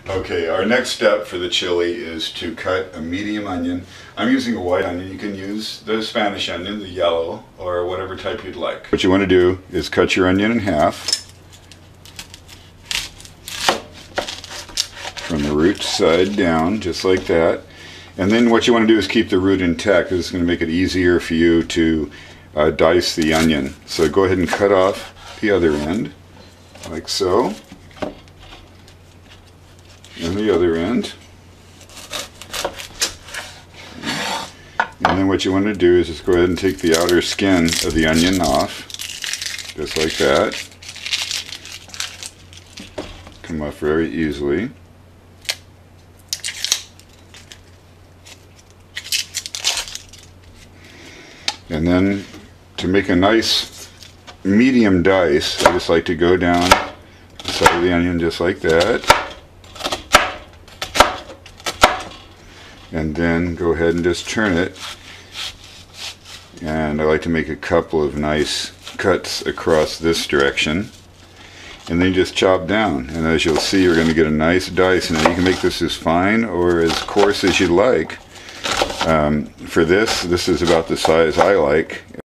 Okay, our next step for the chili is to cut a medium onion. I'm using a white onion. You can use the Spanish onion, the yellow, or whatever type you'd like. What you want to do is cut your onion in half from the root side down, just like that. And then what you want to do is keep the root intact, because it's going to make it easier for you to dice the onion. So go ahead and cut off the other end, like so. And the other end. And then what you want to do is just go ahead and take the outer skin of the onion off, just like that. Come off very easily. And then to make a nice medium dice, I just like to go down the side of the onion just like that. And then go ahead and just turn it, and I like to make a couple of nice cuts across this direction, and then just chop down, and as you'll see, you're going to get a nice dice. Now you can make this as fine or as coarse as you like. For this is about the size I like.